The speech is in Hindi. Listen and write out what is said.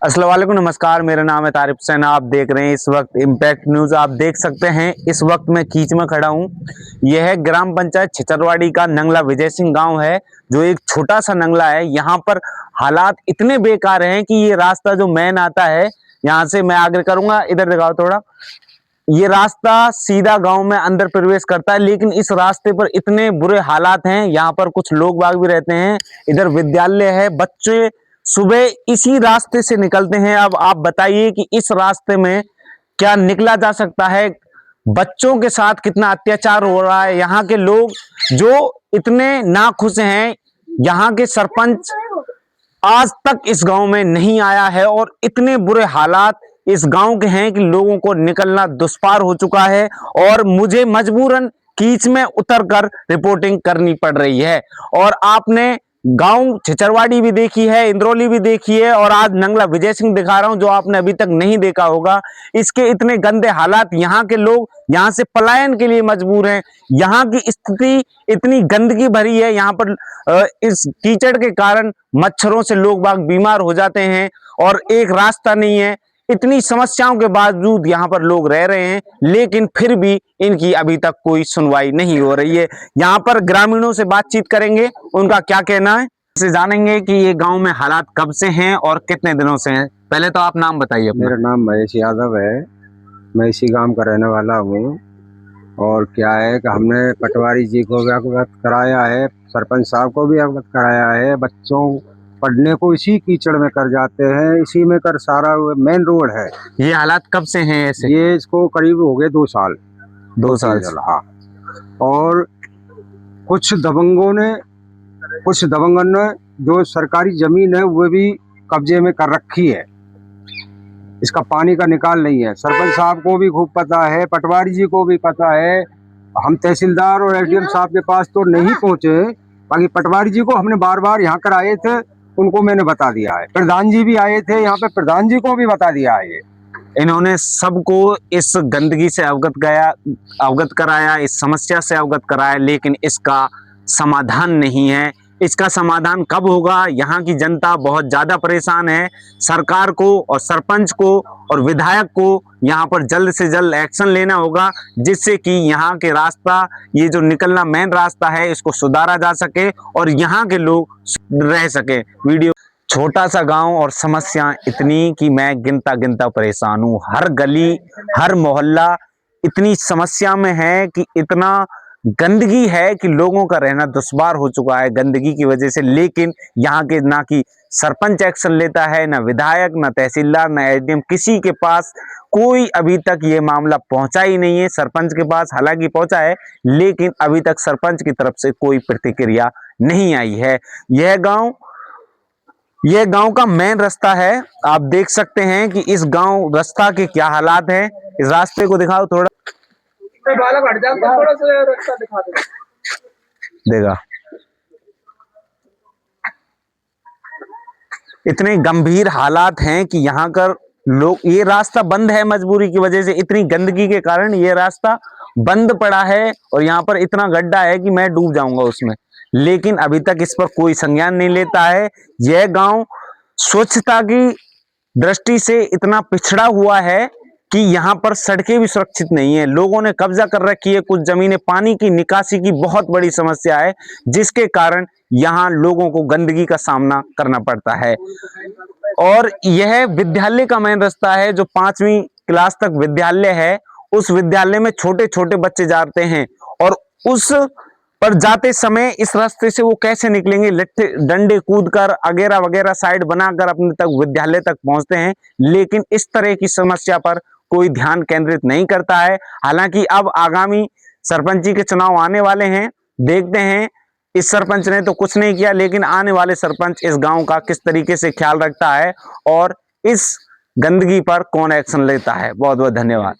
अस्सलाम वालेकुम, नमस्कार। मेरा नाम है तारिफ हुसैन। आप देख रहे हैं इस वक्त इम्पैक्ट न्यूज। आप देख सकते हैं इस वक्त मैं कीच में खड़ा हूं। यह है ग्राम पंचायत छिचरवाड़ी का नंगला विजय सिंह गांव है, जो एक छोटा सा नंगला है। यहाँ पर हालात इतने बेकार हैं कि ये रास्ता जो मेन आता है, यहाँ से मैं आगे करूंगा, इधर दिखाओ थोड़ा। ये रास्ता सीधा गांव में अंदर प्रवेश करता है, लेकिन इस रास्ते पर इतने बुरे हालात हैं। यहाँ पर कुछ लोग बाग भी रहते हैं। इधर विद्यालय है, बच्चे सुबह इसी रास्ते से निकलते हैं। अब आप बताइए कि इस रास्ते में क्या निकला जा सकता है? बच्चों के साथ कितना अत्याचार हो रहा है। यहाँ के लोग जो इतने नाखुश हैं, यहाँ के सरपंच आज तक इस गांव में नहीं आया है और इतने बुरे हालात इस गांव के हैं कि लोगों को निकलना दुष्पार हो चुका है और मुझे मजबूरन कीच में उतरकर रिपोर्टिंग करनी पड़ रही है। और आपने गांव छिचरवाड़ी भी देखी है, इंद्रौली भी देखी है और आज नंगला विजय सिंह दिखा रहा हूं, जो आपने अभी तक नहीं देखा होगा। इसके इतने गंदे हालात, यहाँ के लोग यहाँ से पलायन के लिए मजबूर हैं। यहाँ की स्थिति इतनी गंदगी भरी है। यहाँ पर इस कीचड़ के कारण मच्छरों से लोग बाग बीमार हो जाते हैं और एक रास्ता नहीं है। इतनी समस्याओं के बावजूद यहाँ पर लोग रह रहे हैं, लेकिन फिर भी इनकी अभी तक कोई सुनवाई नहीं हो रही है। यहाँ पर ग्रामीणों से बातचीत करेंगे, उनका क्या कहना है, से जानेंगे कि ये गांव में हालात कब से हैं और कितने दिनों से हैं। पहले तो आप नाम बताइए अपना। मेरा नाम महेश यादव है, मैं इसी गांव का रहने वाला हूँ। और क्या है कि हमने पटवारी जी को भी अवगत कराया है, सरपंच साहब को भी अवगत कराया है। बच्चों पढ़ने को इसी कीचड़ में कर जाते हैं, इसी में कर सारा मेन रोड है। ये हालात कब से हैं ऐसे? ये इसको करीब हो गए 2 साल। 2 साल। हाँ। और कुछ दबंगों ने जो सरकारी जमीन है वो भी कब्जे में कर रखी है। इसका पानी का निकाल नहीं है। सरपंच साहब को भी खूब पता है, पटवारी जी को भी पता है। हम तहसीलदार और एसडीएम साहब के पास तो नहीं पहुंचे, बाकी पटवारी जी को हमने बार बार यहाँ कर आए थे, उनको मैंने बता दिया है। प्रधान जी भी आए थे यहाँ पे, प्रधान जी को भी बता दिया है। इन्होंने सबको इस गंदगी से अवगत कराया, इस समस्या से अवगत कराया, लेकिन इसका समाधान नहीं है। इसका समाधान कब होगा? यहाँ की जनता बहुत ज्यादा परेशान है। सरकार को और सरपंच को और विधायक को यहाँ पर जल्द से जल्द एक्शन लेना होगा, जिससे कि यहाँ के रास्ता, ये जो निकलना मेन रास्ता है, इसको सुधारा जा सके और यहाँ के लोग रह सके। वीडियो छोटा सा गांव और समस्या इतनी कि मैं गिनता परेशान हूँ। हर गली, हर मोहल्ला इतनी समस्या में है कि इतना गंदगी है कि लोगों का रहना दुश्वार हो चुका है गंदगी की वजह से। लेकिन यहाँ के ना कि सरपंच एक्शन लेता है, ना विधायक, ना तहसीलदार, ना एसडीएम, किसी के पास कोई अभी तक ये मामला पहुंचा ही नहीं है। सरपंच के पास हालांकि पहुंचा है, लेकिन अभी तक सरपंच की तरफ से कोई प्रतिक्रिया नहीं आई है। यह गांव का मेन रास्ता है। आप देख सकते हैं कि इस गांव रास्ता के क्या हालात हैं। इस रास्ते को दिखाओ थोड़ा। थोड़ा सा रास्ता दिखा देगा। इतने गंभीर हालात हैं कि यहाँ कर लोग, ये रास्ता बंद है मजबूरी की वजह से। इतनी गंदगी के कारण ये रास्ता बंद पड़ा है और यहाँ पर इतना गड्ढा है कि मैं डूब जाऊंगा उसमें, लेकिन अभी तक इस पर कोई संज्ञान नहीं लेता है। यह गांव स्वच्छता की दृष्टि से इतना पिछड़ा हुआ है कि यहाँ पर सड़कें भी सुरक्षित नहीं है। लोगों ने कब्जा कर रखी है कुछ जमीनें। पानी की निकासी की बहुत बड़ी समस्या है, जिसके कारण यहाँ लोगों को गंदगी का सामना करना पड़ता है। और यह विद्यालय का मेन रास्ता है, जो 5वीं क्लास तक विद्यालय है। उस विद्यालय में छोटे छोटे बच्चे जाते हैं और उस पर जाते समय इस रास्ते से वो कैसे निकलेंगे? लट्ठे डंडे कूद कर वगैरह वगैरह साइड बनाकर अपने तक विद्यालय तक पहुंचते हैं, लेकिन इस तरह की समस्या पर कोई ध्यान केंद्रित नहीं करता है। हालांकि अब आगामी सरपंची के चुनाव आने वाले हैं, देखते हैं। इस सरपंच ने तो कुछ नहीं किया, लेकिन आने वाले सरपंच इस गांव का किस तरीके से ख्याल रखता है और इस गंदगी पर कौन एक्शन लेता है। बहुत बहुत धन्यवाद।